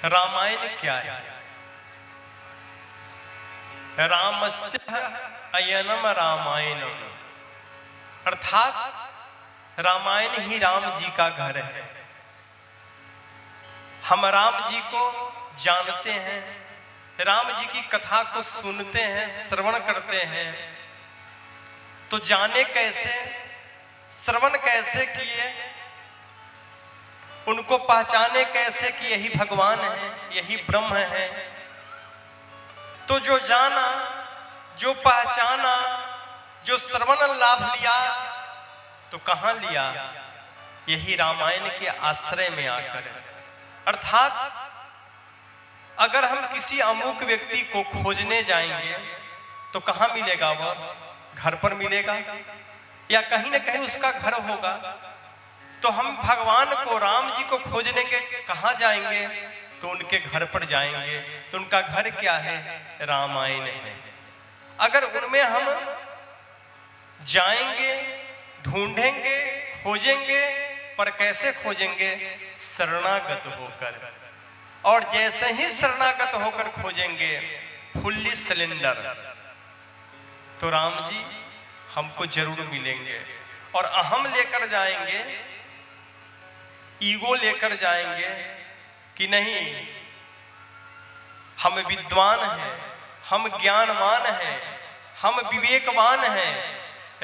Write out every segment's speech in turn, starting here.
रामायण क्या है? रामस्य अयनम रामायणम, अर्थात रामायण ही राम जी का घर है। हम राम जी को जानते हैं, राम जी की कथा को सुनते हैं, श्रवण करते हैं, तो जाने कैसे, श्रवण कैसे किए, उनको पहचाने कैसे कि यही भगवान है, यही ब्रह्म है। तो जो जाना, जो पहचाना, जो श्रवण लाभ लिया, तो कहां लिया? यही रामायण के आश्रय में आकर। अर्थात अगर हम किसी अमुक व्यक्ति को खोजने जाएंगे तो कहां मिलेगा? वह घर पर मिलेगा या कहीं ना कहीं उसका घर होगा। तो हम भगवान को, राम जी को खोजने के कहां जाएंगे? तो उनके घर पर जाएंगे। तो उनका घर क्या है? रामायण है। अगर उनमें हम जाएंगे, ढूंढेंगे, खोजेंगे, पर कैसे खोजेंगे? शरणागत होकर। और जैसे ही शरणागत होकर खोजेंगे, फुल्ली सिलेंडर, तो राम जी हमको जरूर मिलेंगे। और अहम लेकर जाएंगे, ईगो लेकर जाएंगे कि नहीं, हम विद्वान हैं, हम ज्ञानवान हैं, हम विवेकवान हैं,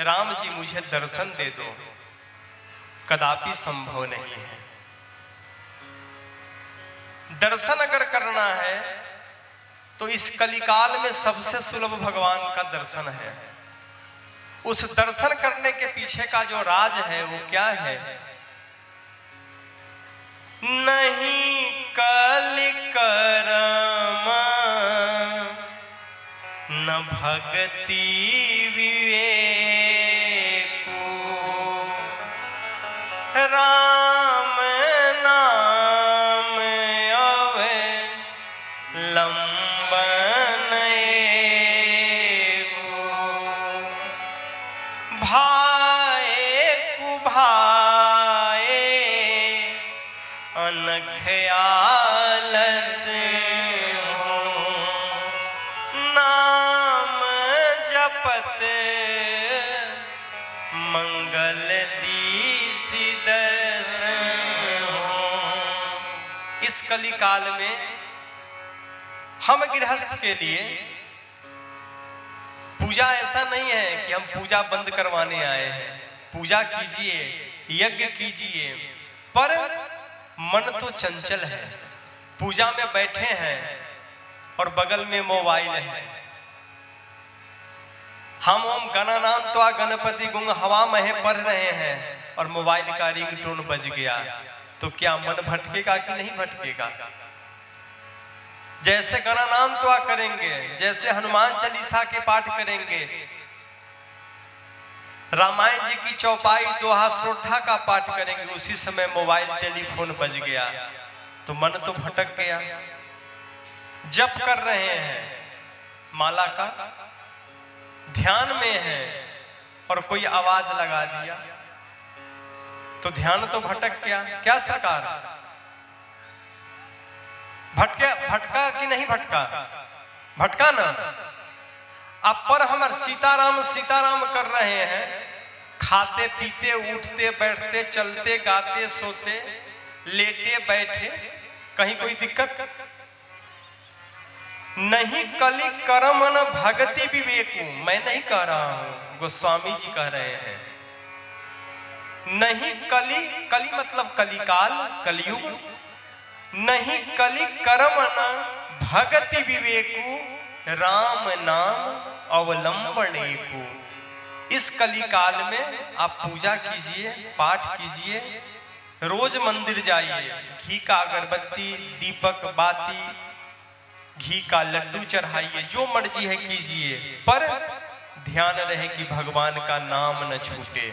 राम जी मुझे दर्शन दे दो, कदापि संभव नहीं है। दर्शन अगर करना है तो इस कलिकाल में सबसे सुलभ भगवान का दर्शन है। उस दर्शन करने के पीछे का जो राज है वो क्या है? नहीं कलि कर्म न भक्ति विवेको, राम नाम अवलंबन एको, भाए कुभाए अनख आलस हो, नाम जपत मंगल दीसि दस हो। इस कलिकाल में हम गृहस्थ के लिए पूजा ऐसा नहीं है कि हम पूजा बंद करवाने आए हैं। पूजा कीजिए, यज्ञ कीजिए, पर मन तो चंचल है। पूजा में बैठे हैं और बगल में मोबाइल है। हम ओम गणानान्त्वा गणपति गुंग हवा महे पढ़ रहे हैं और मोबाइल का रिंगटोन बज गया, तो क्या मन भटकेगा कि नहीं भटकेगा? जैसे गणानान्त्वा करेंगे, जैसे हनुमान चालीसा के पाठ करेंगे, रामायण जी की चौपाई दोहा श्रोठा का पाठ करेंगे, उसी समय मोबाइल टेलीफोन बज गया, तो मन तो भटक गया। जप कर रहे हैं, माला का ध्यान में है और कोई आवाज लगा दिया तो ध्यान तो भटक गया। क्या सरकार? भटका कि नहीं भटका? भटका ना। अब पर हम सीताराम सीताराम कर रहे हैं, खाते पीते उठते बैठते चलते गाते सोते लेटे बैठे, कहीं कोई दिक्कत नहीं। कलि कर्म न भगति विवेकु, मैं नहीं कह रहा हूं, गोस्वामी जी कह रहे हैं। नहीं कलि, कलि मतलब कलिकाल, कलयुग, नहीं कलि कर्म न भगति विवेकु, राम नाम अवलंबन एको। इस कलिकाल में आप पूजा कीजिए, पाठ कीजिए, रोज मंदिर जाइए, घी का अगरबत्ती, दीपक, बाती, घी का लड्डू चढ़ाइए, जो मर्जी है कीजिए, पर ध्यान रहे कि भगवान का नाम न छूटे।